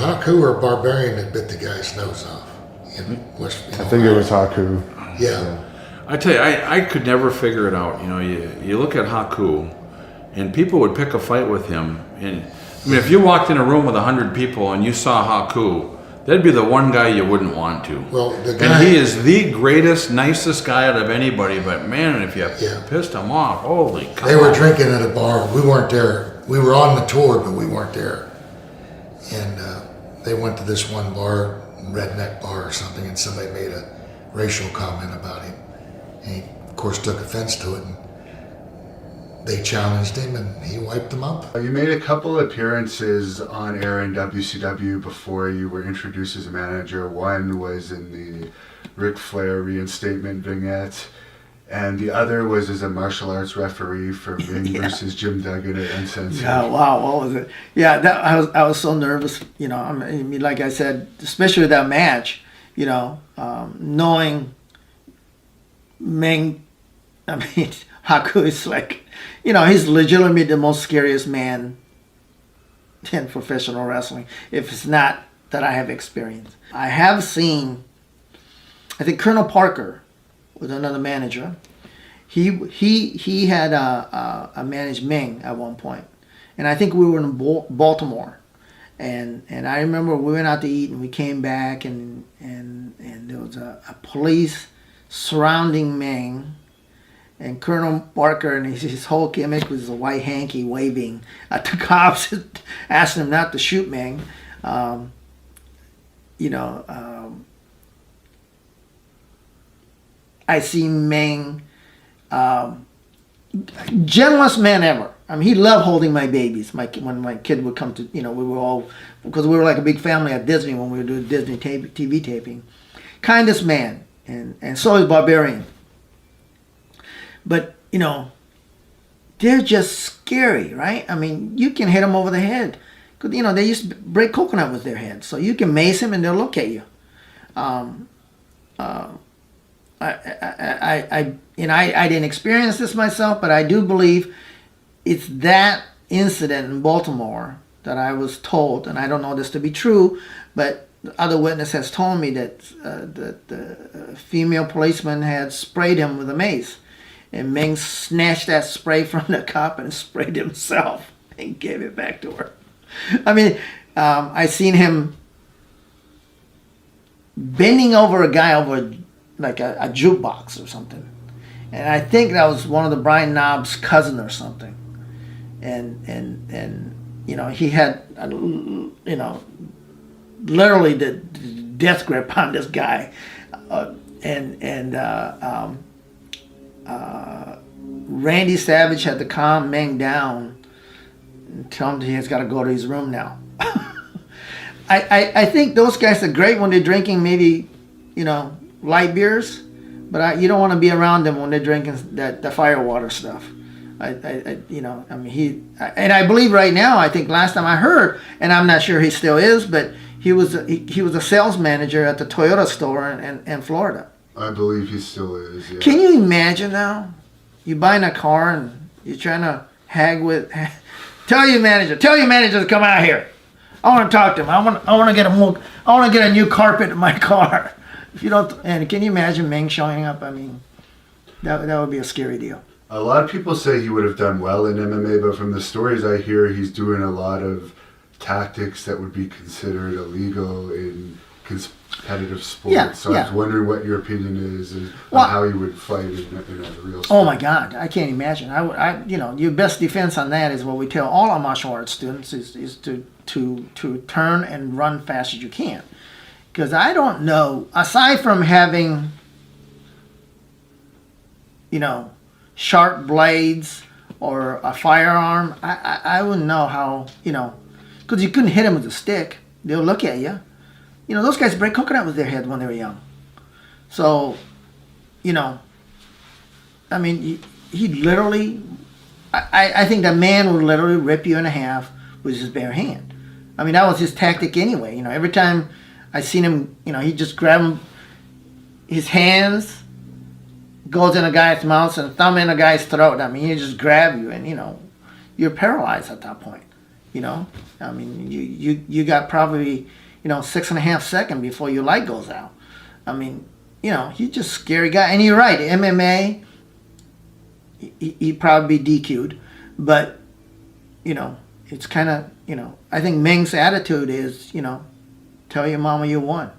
Haku or Barbarian that bit the guy's nose off? I think it was Haku. Yeah. I tell you, I could never figure it out. You know, you look at Haku, and people would pick a fight with him. And I mean, if you walked in a room with 100 people and you saw Haku, that'd be the one guy you wouldn't want to. Well, the guy, and he is the greatest, nicest guy out of anybody. But man, if you pissed him off, holy cow! They were drinking at a bar. We weren't there. We were on the tour, but we weren't there. And they went to this one bar, redneck bar or something, and somebody made a racial comment about him. And he, of course, took offense to it. And they challenged him, and he wiped them up. You made a couple appearances on air in WCW before you were introduced as a manager. One was in the Ric Flair reinstatement vignette, and the other was as a martial arts referee for Ring versus Jim Duggan at Uncensored. Yeah, wow, what was it? Yeah, I was so nervous. You know, I mean, like I said, especially that match. You know, knowing Meng, I mean, Haku is like, you know, he's legitimately the most scariest man in professional wrestling, if it's not that I have experienced. I have seen, I think Colonel Parker was another manager. He had a managed Meng at one point, and I think we were in Baltimore, and I remember we went out to eat and we came back and there was a police surrounding Meng. And Colonel Parker and his whole gimmick was a white hanky waving at the cops, asking them not to shoot Meng. I see Meng, gentlest man ever. I mean, he loved holding my babies. When my kid would come to, you know, we were all, because we were like a big family at Disney when we were doing Disney TV taping. Kindest man, and so is Barbarian. But, you know, they're just scary, right? I mean, you can hit them over the head. Because, you know, they used to break coconut with their head. So you can mace them and they'll look at you. I didn't experience this myself, but I do believe it's that incident in Baltimore that I was told, and I don't know this to be true, but other witness has told me that the female policeman had sprayed him with a mace. And Meng snatched that spray from the cop and sprayed himself and gave it back to her. I mean, I seen him bending over a guy over like a jukebox or something. And I think that was one of the Brian Knobb's cousin or something. And you know, he had, you know, literally the death grip on this guy. Randy Savage had to calm Meng down and tell him he's got to go to his room now. I think those guys are great when they're drinking maybe, you know, light beers, but you don't want to be around them when they're drinking the firewater stuff. You know, I mean, I believe right now, I think last time I heard, and I'm not sure he still is, but he was a sales manager at the Toyota store in Florida. I believe he still is, yeah. Can you imagine now? You buying a car and you're trying to hag with... Tell your manager to come out here. I want to talk to him. I want to get a new carpet in my car. If you don't... And can you imagine Meng showing up? I mean, that would be a scary deal. A lot of people say he would have done well in MMA, but from the stories I hear, he's doing a lot of tactics that would be considered illegal in competitive sports. Yeah, so I was wondering what your opinion is on how he would fight in a real sport. Oh my God, I can't imagine. I you know, your best defense on that is what we tell all our martial arts students is to turn and run fast as you can. Because I don't know, aside from having, you know, sharp blades or a firearm, I wouldn't know how, you know, because you couldn't hit them with a stick. They'll look at you. You know, those guys break coconut with their head when they were young. So, you know, I mean, he literally, I think that man would literally rip you in half with his bare hand. I mean, that was his tactic anyway. You know, every time I seen him, you know, he just grab his hands, goes in a guy's mouth and thumb in a guy's throat. I mean, he just grab you and, you know, you're paralyzed at that point. You know, I mean, you got probably 6.5 seconds before your light goes out. I mean, he's just a scary guy. And you're right, MMA, he'd probably be DQ'd, but it's kind of I think Ming's attitude is tell your mama you won.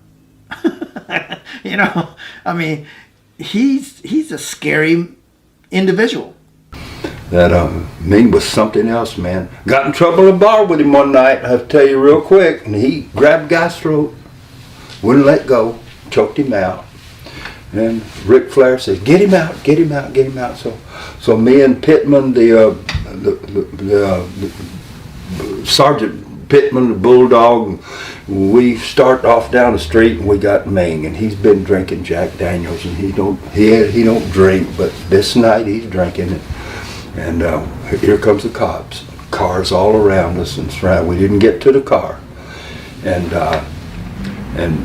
I mean, he's a scary individual. That Ming was something else, man. Got in trouble in a bar with him one night, I have to tell you real quick, and he grabbed Guy's throat, wouldn't let go, choked him out. And Ric Flair says, get him out, get him out, get him out. So me and Pittman, the Sergeant Pittman, the Bulldog, we start off down the street and we got Ming, and he's been drinking Jack Daniels, and he don't drink, but this night he's drinking, and here comes the cops. Cars all around us and surround. We didn't get to the car, and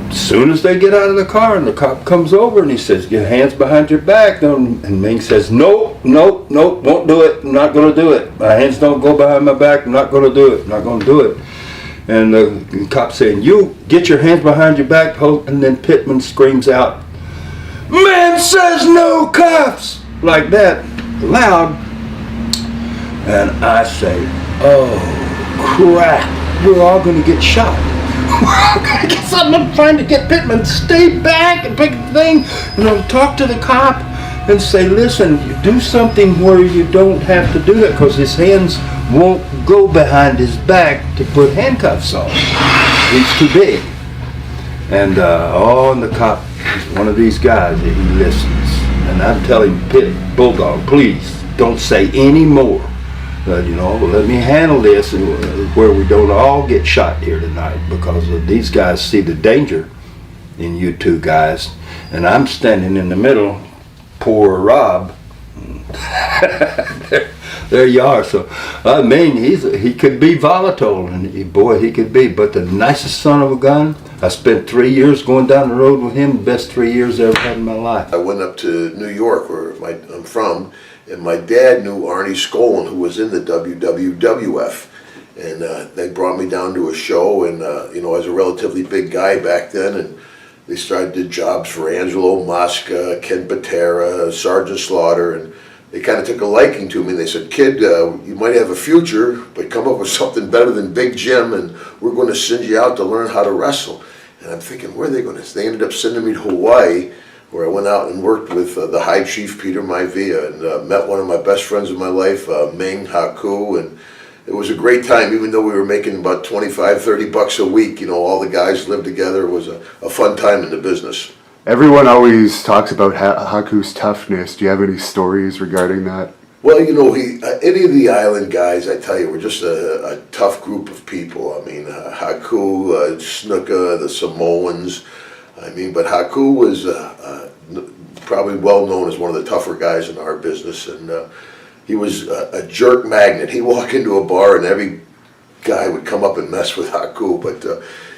as soon as they get out of the car, and the cop comes over and he says, "Get your hands behind your back." And Ming says, "Nope, won't do it. I'm not going to do it. My hands don't go behind my back. I'm not going to do it. I'm not going to do it." And the cop saying, "You get your hands behind your back," and then Pittman screams out, "Man says no cuffs!" like that, loud. And I say, "Oh, crap, we're all going to get shot." I guess I'm trying to get Pittman to stay back and pick the thing, talk to the cop and say, "Listen, you do something where you don't have to do it, because his hands won't go behind his back to put handcuffs on. He's too big." And and the cop is one of these guys that he listens. And I'm telling Bulldog, please don't say any more. Let me handle this where we don't all get shot here tonight, because these guys see the danger in you two guys, and I'm standing in the middle. Poor Rob. There you are. So I mean, he could be volatile, and he could be, but the nicest son of a gun. I spent 3 years going down the road with him, the best 3 years I ever had in my life. I went up to New York, where I'm from, and my dad knew Arnie Skolin, who was in the WWF, and they brought me down to a show, and I was a relatively big guy back then, and they did jobs for Angelo Mosca, Ken Patera, Sergeant Slaughter, and they kind of took a liking to me. They said, "Kid, you might have a future, but come up with something better than Big Jim, and we're going to send you out to learn how to wrestle." And I'm thinking, where are they going to? They ended up sending me to Hawaii, where I went out and worked with the High Chief Peter Maivia, and met one of my best friends of my life, Ming Haku, and it was a great time. Even though we were making about $25-30 a week, all the guys lived together. It was a fun time in the business. Everyone always talks about Haku's toughness. Do you have any stories regarding that? Well, any of the island guys, I tell you, were just a tough group of people. I mean, Haku, Snuka, the Samoans. I mean, but Haku was probably well known as one of the tougher guys in our business, and he was a jerk magnet. He'd walk into a bar and every guy would come up and mess with Haku, but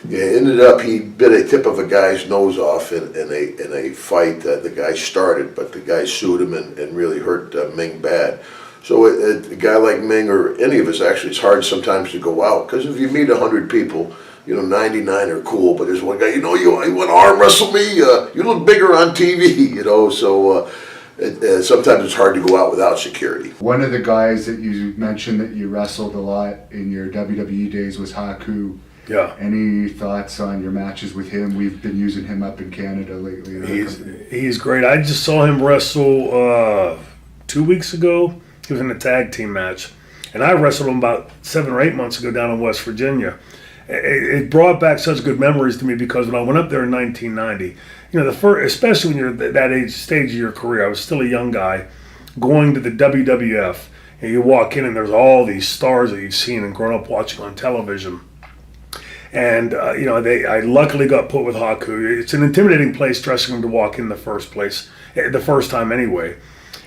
it ended up he bit a tip of a guy's nose off in a fight that the guy started, but the guy sued him and really hurt Ming bad. So a guy like Ming, or any of us actually, it's hard sometimes to go out, because if you meet 100 people, 99 are cool, but there's one guy, you want to arm wrestle me? You look bigger on TV, so sometimes it's hard to go out without security. One of the guys that you mentioned that you wrestled a lot in your WWE days was Haku. Yeah. Any thoughts on your matches with him? We've been using him up in Canada lately. He's great. I just saw him wrestle 2 weeks ago. He was in a tag team match, and I wrestled him about 7 or 8 months ago down in West Virginia. It brought back such good memories to me, because when I went up there in 1990, the first, especially when you're at that stage of your career, I was still a young guy, going to the WWF, and you walk in and there's all these stars that you've seen and grown up watching on television. And I luckily got put with Haku. It's an intimidating place, dressing room, to walk in the first time anyway.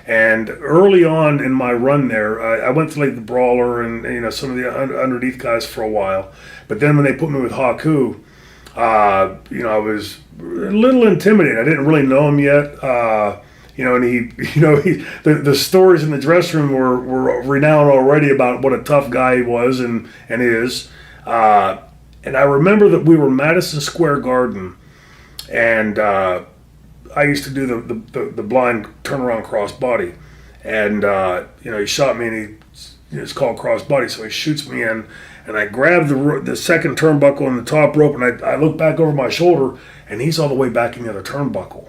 And early on in my run there, I went to like the Brawler and some of the underneath guys for a while. But then when they put me with Haku, I was a little intimidated. I didn't really know him yet. You know, and the stories in the dressing room were renowned already about what a tough guy he was and is. And I remember that we were Madison Square Garden, and I used to do the blind turnaround crossbody, and he shot me, and it's called crossbody, so he shoots me in, and I grab the second turnbuckle on the top rope, and I look back over my shoulder, and he's all the way back in the other turnbuckle.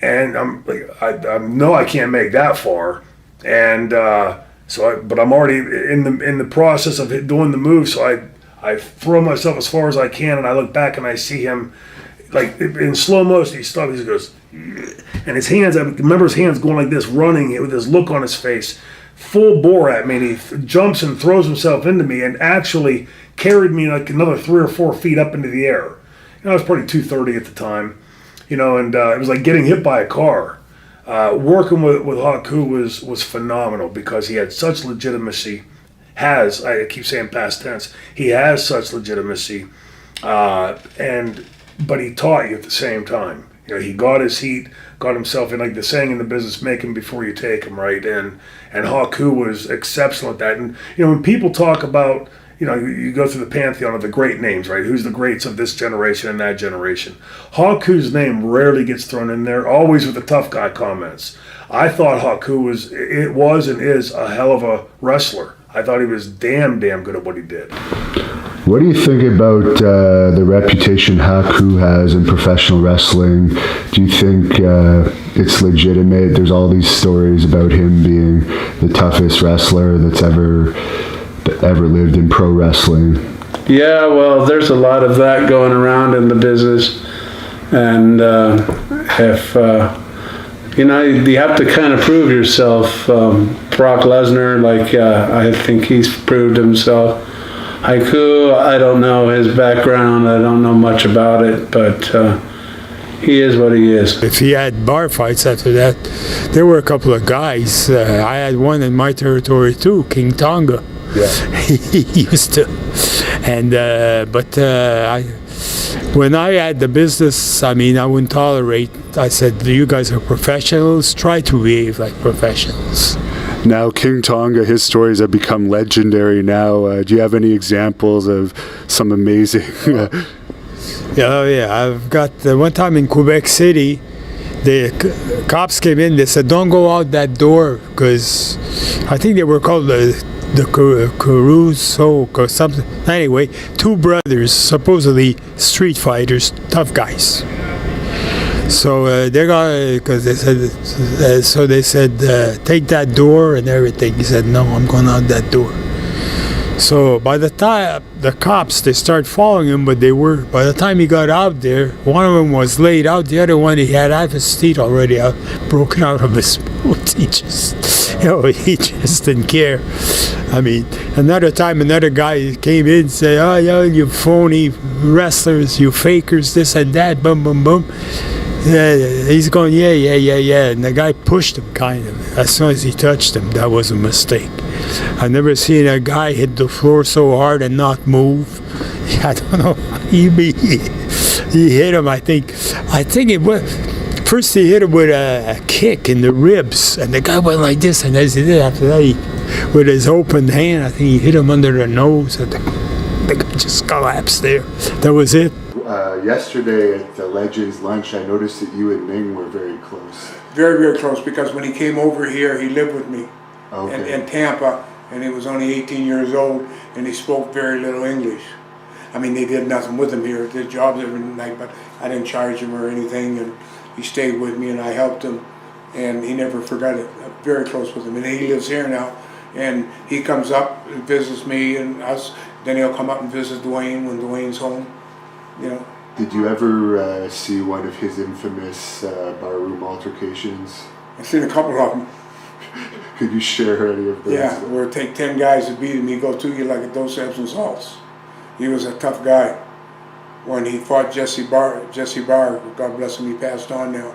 And I'm like, I know I can't make that far, and but I'm already in the process of doing the move. So I throw myself as far as I can, and I look back and I see him, like in slow motion. He stops. He goes, and his hands. I remember his hands going like this, running with this look on his face, full bore at me. And he jumps and throws himself into me, and actually carried me like another 3 or 4 feet up into the air. I was probably 230 at the time. And it was like getting hit by a car. Working with Haku was phenomenal because he had such legitimacy. I keep saying past tense. He has such legitimacy, but he taught you at the same time. He got his heat, got himself in, like the saying in the business, make him before you take him, right? And Haku was exceptional at that. And when people talk about, you go through the pantheon of the great names, right? Who's the greats of this generation and that generation? Haku's name rarely gets thrown in there, always with the tough guy comments. I thought Haku was and is a hell of a wrestler. I thought he was damn good at what he did. What do you think about the reputation Haku has in professional wrestling? Do you think it's legitimate? There's all these stories about him being the toughest wrestler that's ever lived in pro wrestling. Yeah, well, there's a lot of that going around in the business, and if you have to kind of prove yourself. Brock Lesnar, I think he's proved himself. Haku, I don't know his background. I don't know much about it, but he is what he is. If he had bar fights after that, there were a couple of guys. I had one in my territory too, King Tonga. Yeah. He used to, and when I had the business, I wouldn't tolerate. I said, "You guys are professionals. Try to behave like professionals." Now, King Tonga, his stories have become legendary now. Do you have any examples of some amazing... Yeah, I've got one time in Quebec City, the cops came in, they said, "Don't go out that door," because I think they were called the Caruso or something. Anyway, 2 brothers, supposedly street fighters, tough guys. So they got, because they said, take that door and everything. He said, "No, I'm going out that door." So by the time the cops, they start following him, but by the time he got out there, one of them was laid out, the other one, he had half his teeth already out, broken out of his mouth. He just didn't care. Another time, another guy came in and said, "Oh, yeah, you phony wrestlers, you fakers, this and that, boom, boom, boom." Yeah, he's going, yeah. And the guy pushed him, kind of. As soon as he touched him, that was a mistake. I've never seen a guy hit the floor so hard and not move. I don't know. He hit him, I think it was... First he hit him with a kick in the ribs, and the guy went like this, and as he did after that, with his open hand, I think he hit him under the nose, and the guy just collapsed there. That was it. Yesterday at the Legends lunch, I noticed that you and Ming were very close. Very, very close, because when he came over here, he lived with me Okay. in Tampa, and he was only 18 years old, and he spoke very little English. They did nothing with him here, did jobs every night, but I didn't charge him or anything, and he stayed with me, and I helped him, and he never forgot it. I'm very close with him, and he lives here now, and he comes up and visits me and us, then he'll come up and visit Dwayne when Dwayne's home. Did you ever see one of his infamous barroom altercations? I've seen a couple of them. Could you share any of those? Yeah, where it take 10 guys to beat him, he go to you like a dose of Epsom salts. He was a tough guy. When he fought Jesse Barr, God bless him, he passed on now.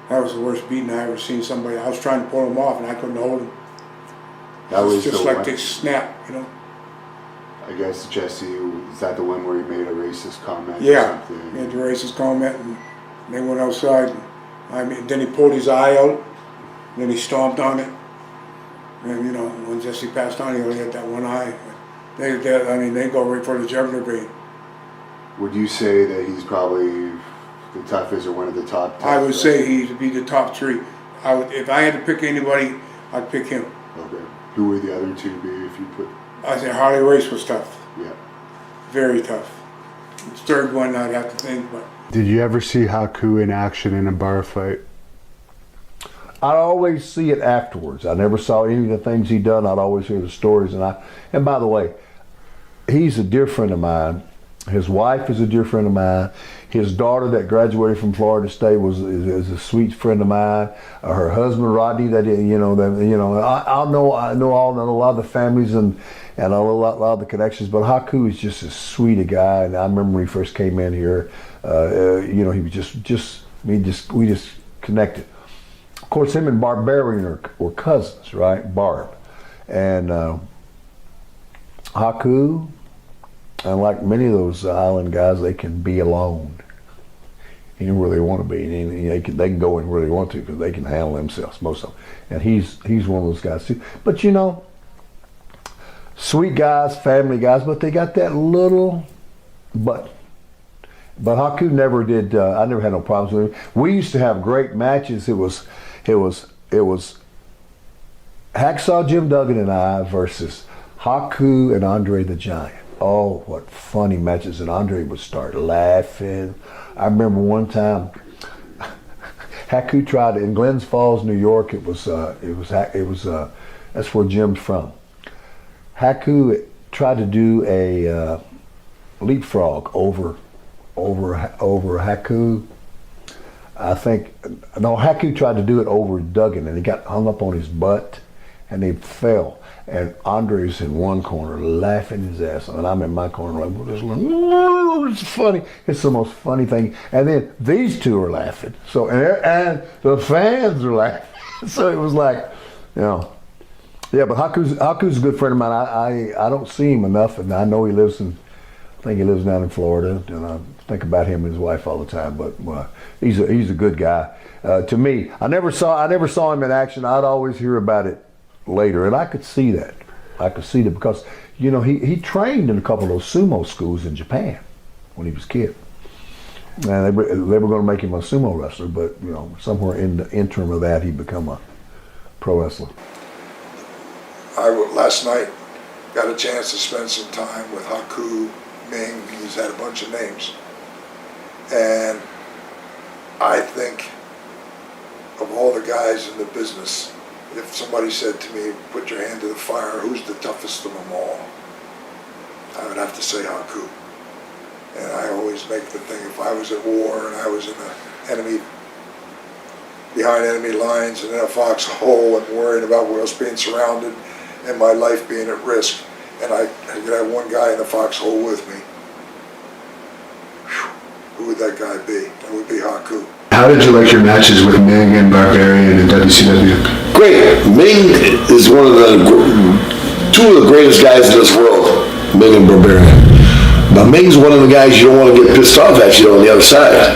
That was the worst beating I ever seen somebody. I was trying to pull him off and I couldn't hold him. That was just the like one. they snap, I guess Jesse, is that the one where he made a racist comment Yeah, or something? he made the racist comment, and they went outside, and I mean, then he pulled his eye out, then he stomped on it. And you know, when Jesse passed on, he only had that one eye. They go right for the jugular vein. Would you say that he's probably the toughest or one of the top? I would say he'd be the top 3. If I had to pick anybody, I'd pick him. Okay. Who would the other 2 be if you put? I say Harley Race was tough. Yeah. Very tough. The third one I'd have to think, but. Did you ever see Haku in action in a bar fight? I'd always see it afterwards. I never saw any of the things he done. I'd always hear the stories. And by the way, he's a dear friend of mine. His wife is a dear friend of mine. His daughter that graduated from Florida State is a sweet friend of mine. Her husband Rodney, I know a lot of the families and a lot of the connections. But Haku is just as sweet a guy. And I remember when he first came in here, he was we just connected. Of course, him and Barbarian were cousins, right? Barb and Haku. And like many of those island guys, they can be alone anywhere they want to be. And they can go anywhere they want to because they can handle themselves, most of them. And he's one of those guys too. But sweet guys, family guys, but they got that little but Haku never did. I never had no problems with him. We used to have great matches. It was Hacksaw Jim Duggan and I versus Haku and Andre the Giant. Oh, what funny matches! And Andre would start laughing. I remember one time Haku tried in Glens Falls, New York. That's where Jim's from. Haku tried to do a leapfrog over Haku. Haku tried to do it over Duggan, and he got hung up on his butt, and he fell. And Andre's in one corner laughing his ass off, and I'm in my corner like, it's funny. It's the most funny thing. And then these two are laughing. So and the fans are laughing. So it was like, yeah. But Haku's a good friend of mine. I don't see him enough, and I know he lives down in Florida, and I think about him and his wife all the time. But he's a good guy. To me, I never saw him in action. I'd always hear about it later, and I could see that. Because he trained in a couple of those sumo schools in Japan when he was a kid, and they were going to make him a sumo wrestler, but somewhere in the interim of that, he become a pro wrestler. Last night got a chance to spend some time with Haku Ming. He's had a bunch of names, and I think of all the guys in the business, if somebody said to me, put your hand to the fire, who's the toughest of them all? I would have to say Haku. And I always make the thing, if I was at war and I was behind enemy lines and in a foxhole and worrying about where I was being surrounded and my life being at risk, and I could have one guy in the foxhole with me, who would that guy be? That would be Haku. How did you like your matches with Ming and Barbarian in WCW? Great. Ming is two of the greatest guys in this world, Ming and Barbarian. But Ming's one of the guys you don't want to get pissed off at on the other side.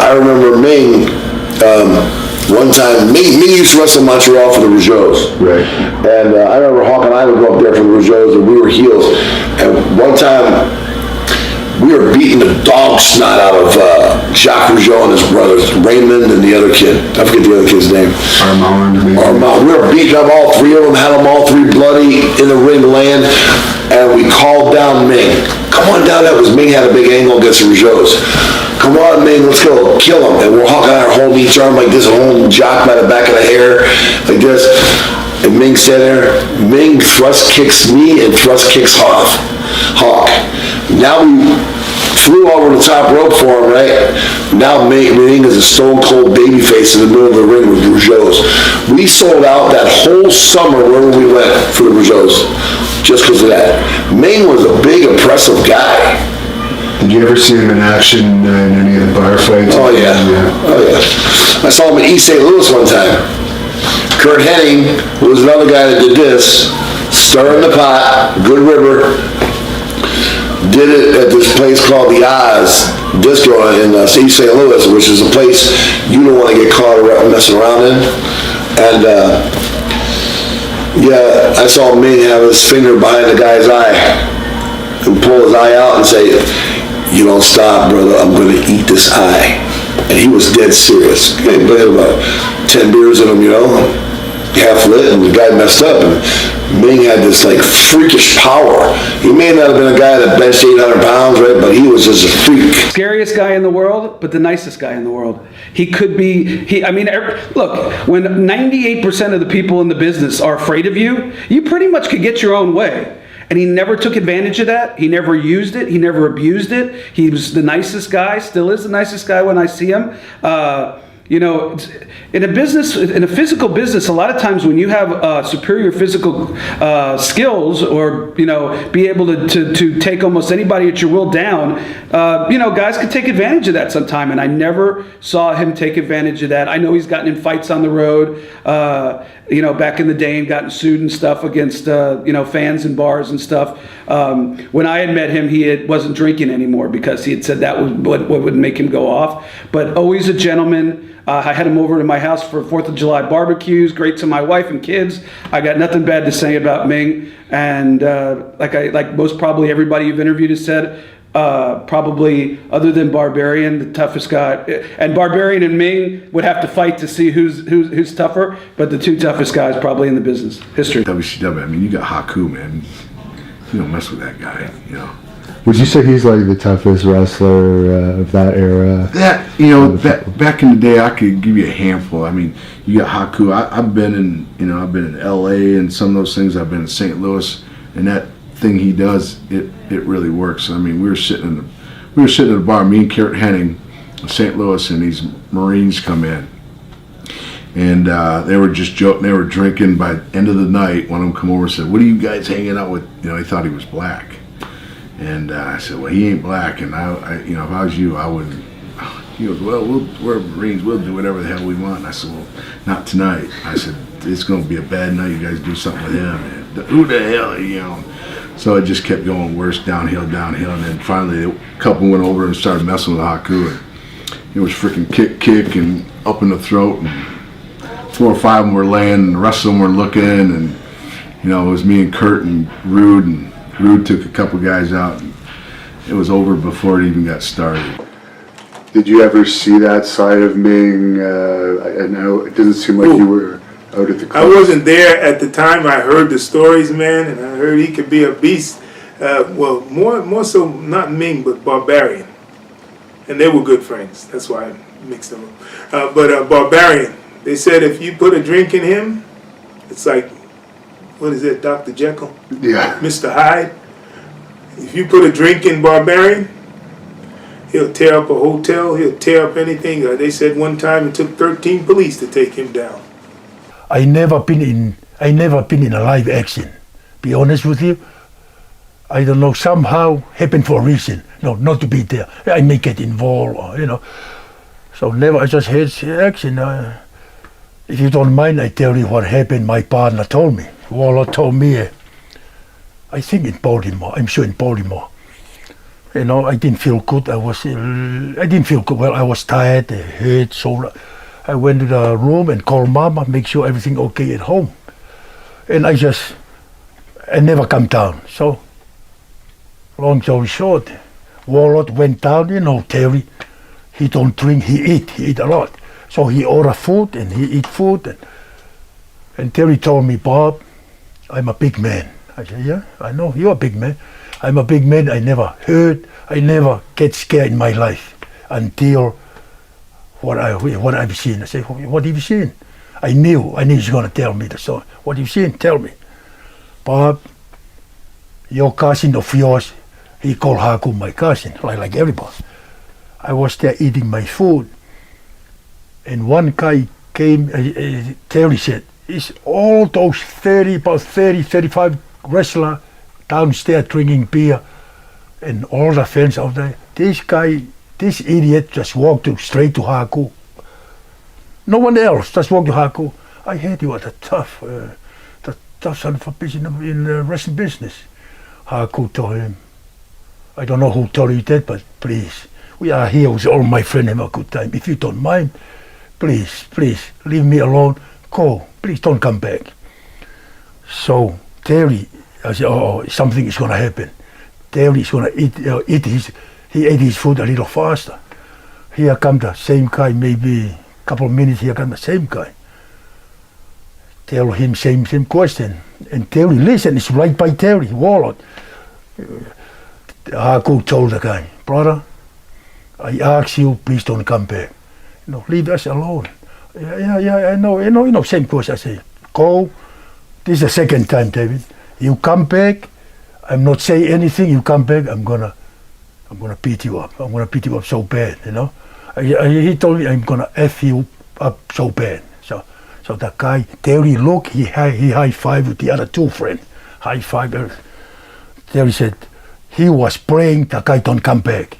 I remember Ming, one time, Ming used to wrestle in Montreal for the Rougeaus. Right. And I remember Hawk and I would go up there for the Rougeaus, and we were heels. And one time, we were beating the dog snot out of Jacques Rougeau and his brothers, Raymond and the other kid. I forget the other kid's name. Armand. We were beating up all three of them, had them all three bloody in the ring land, and we called down Ming. Come on down, that was Ming had a big angle against the Rougeaus. Come on, Ming, let's go, kill him. And we're Hawk and I are holding each arm like this, holding Jacques by the back of the hair, like this. And Ming sat there. Ming thrust kicks me and thrust kicks Hawk. Now we flew over the top rope for him, right? Now Ming is a stone cold baby face in the middle of the ring with Rougeaus. We sold out that whole summer wherever we went for the Rougeaus, just because of that. Ming was a big, impressive guy. Did you ever see him in action in any of the bar fights? Oh yeah. I saw him in East St. Louis one time. Kurt Hennig, who was another guy that did this, stirring the pot, good river. did it at this place called the Oz Disco in East St. Louis, which is a place you don't want to get caught messing around in. And yeah, I saw Ming have his finger behind the guy's eye and pull his eye out and say, "You don't stop, brother, I'm going to eat this eye." And he was dead serious. He had about 10 beers in him, you know, half lit, and the guy messed up. And Ming had this like freakish power. He may not have been a guy that benched 800 pounds, right? But he was just a freak. Scariest guy in the world, but the nicest guy in the world. He could be, look, when 98% of the people in the business are afraid of you, you pretty much could get your own way. And he never took advantage of that. He never used it. He never abused it. He was the nicest guy, still is the nicest guy when I see him. You know, in a business, in a physical business, a lot of times when you have superior physical skills, or you know, be able to take almost anybody at your will down, you know, guys can take advantage of that sometime. And I never saw him take advantage of that. I know he's gotten in fights on the road, you know, back in the day, and gotten sued and stuff against you know, fans in bars and stuff. When I had met him, wasn't drinking anymore because he had said that was what would make him go off. But always a gentleman. I had him over to my house for 4th of July barbecues, great to my wife and kids. I got nothing bad to say about Ming. And like most probably everybody you've interviewed has said, probably other than Barbarian, the toughest guy. And Barbarian and Ming would have to fight to see who's tougher, but the two toughest guys probably in the business history. WCW, I mean, you got Haku, man. You don't mess with that guy, you know. Would you say he's like the toughest wrestler of that era? That, you know, back in the day, I could give you a handful. I mean, you got Haku. I've been in LA and some of those things. I've been in St. Louis, and that thing he does, it really works. I mean, we were sitting at a bar, me and Kurt Henning in St. Louis, and these Marines come in. And they were just joking. They were drinking. By the end of the night, one of them come over and said, "What are you guys hanging out with?" You know, he thought he was black. And I said, "Well, he ain't black, and I, you know, if I was you, I wouldn't." He goes, "Well, we're Marines. We'll do whatever the hell we want." And I said, "Well, not tonight." I said, "It's going to be a bad night. You guys do something with him." And who the hell are you? So it just kept going worse, downhill, and then finally a couple went over and started messing with Haku, and it was freaking kick, and up in the throat, and 4 or 5 of them were laying, and the rest of them were looking, and you know, it was me and Kurt and Rude, and Rude took a couple guys out, and it was over before it even got started. Did you ever see that side of Ming? I know it doesn't seem like you were out at the club. I wasn't there at the time. I heard the stories, man, and I heard he could be a beast. Well, more so not Ming, but Barbarian. And they were good friends. That's why I mixed them up. But Barbarian, they said if you put a drink in him, it's like, what is it, Dr. Jekyll? Yeah. Mr. Hyde. If you put a drink in Barbarian, he'll tear up a hotel, he'll tear up anything. They said one time it took 13 police to take him down. I never been in a live action. Be honest with you. I don't know, somehow happened for a reason. No, not to be there. I may get involved, or, you know. So never, I just had action. If you don't mind, I tell you what happened. My partner told me. Warlord told me, I think in Baltimore, I'm sure in Baltimore. You know, I didn't feel good. I didn't feel good. Well, I was tired, hurt, so I went to the room and called Mama, make sure everything okay at home. And I never come down. So, long story short, Warlord went down, you know, Terry. He don't drink, he eat a lot. So he ordered food and he eat food. And Terry told me, "Bob, I'm a big man." I said, "Yeah, I know, you're a big man. I'm a big man. I never hurt, I never get scared in my life until what I've seen." I said, "What have you seen?" I knew he's going to tell me the story. "What have you seen? Tell me." "Bob, your cousin of yours," he called Haku my cousin, like everybody. I was there eating my food, and one guy came, Terry said, "It's all those 35 wrestlers downstairs drinking beer, and all the fans out there. This idiot just walked straight to Haku. No one else, just walked to Haku. I heard you are the tough son of a bitch in the wrestling business." Haku told him, I don't know who told you that, but please, we are here with all my friends, have a good time. If you don't mind, please, leave me alone. Go, please don't come back. So Terry, I said, oh, something is gonna happen. Terry is gonna he ate his food a little faster. Here come the same guy, maybe a couple of minutes, here come the same guy. Tell him same question. And Terry, listen, it's right by Terry, Warlord. Haku told the guy, brother, I ask you, please don't come back. Leave us alone. Yeah, I know, same question. I say, go. This is the second time, David. You come back, I'm not saying anything, you come back, I'm gonna beat you up. I'm gonna beat you up so bad, He told me I'm gonna F you up so bad. So the guy, Terry, look, he high-fived with the other two friends. High-five. Terry said, he was praying the guy don't come back.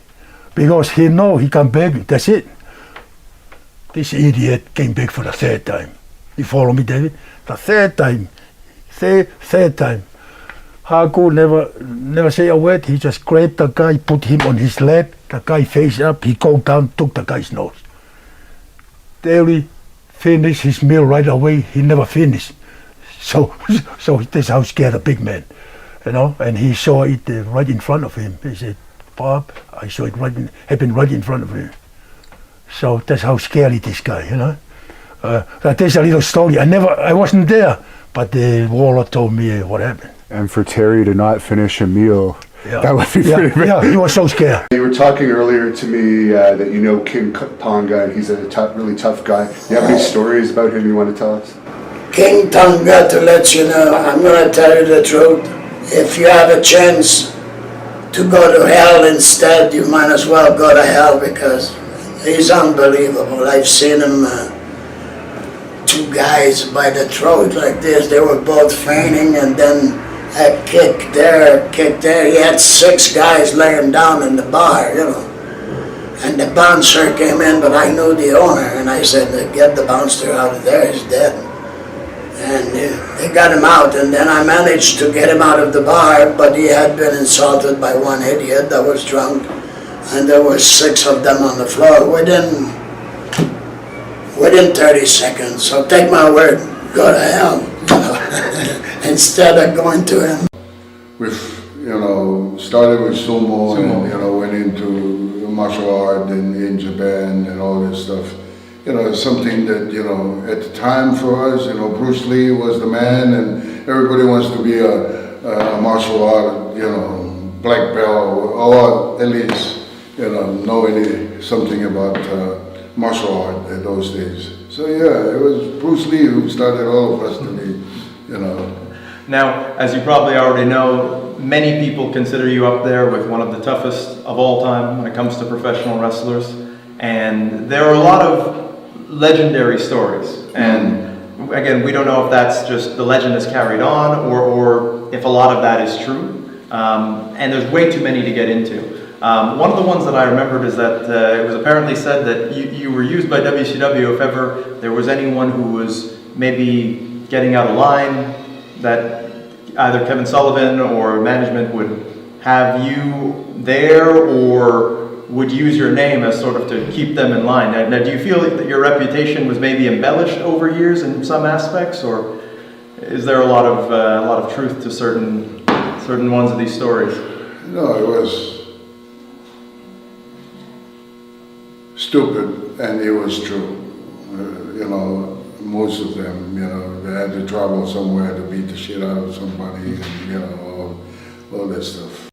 Because he know he come back, that's it. This idiot came back for the third time. You follow me, David? The third time. Third time. Haku never say a word. He just grabbed the guy, put him on his lap. The guy face up, he go down, took the guy's nose. Terry finished his meal right away. He never finished. So that's how scared a big man, And he saw it right in front of him. He said, Bob, I saw it happen right in front of him. So that's how scary this guy, There's a little story. I wasn't there, but the warlord told me what happened. And for Terry to not finish a meal, that would be pretty bad. Yeah, he was so scared. You were talking earlier to me that you know King Tonga, and he's a really tough guy. Do you have any stories about him you want to tell us? King Tonga, to let you know, I'm going to tell you the truth. If you have a chance to go to hell instead, you might as well go to hell because he's unbelievable. I've seen him, two guys by the throat like this. They were both fainting, and then a kick there, kick there. He had 6 guys laying down in the bar, And the bouncer came in, but I knew the owner, and I said, get the bouncer out of there, he's dead. And they got him out, and then I managed to get him out of the bar, but he had been insulted by one idiot that was drunk, and there were 6 of them on the floor within 30 seconds. So take my word, go to hell, instead of going to him. With, started with sumo. And, went into martial art in Japan and all this stuff. It's something that, at the time for us, Bruce Lee was the man, and everybody wants to be a martial art, black belt, or at least, know something about martial art in those days. So yeah, it was Bruce Lee who started all of us to be, Now, as you probably already know, many people consider you up there with one of the toughest of all time when it comes to professional wrestlers. And there are a lot of legendary stories. And again, we don't know if that's just the legend is carried on or if a lot of that is true. And there's way too many to get into. One of the ones that I remembered is that it was apparently said that you were used by WCW if ever there was anyone who was maybe getting out of line, that either Kevin Sullivan or management would have you there or would use your name as sort of to keep them in line. Now, do you feel that your reputation was maybe embellished over years in some aspects, or is there a lot of truth to certain ones of these stories? No, it was stupid, and it was true. Most of them, they had to travel somewhere to beat the shit out of somebody, and all that stuff.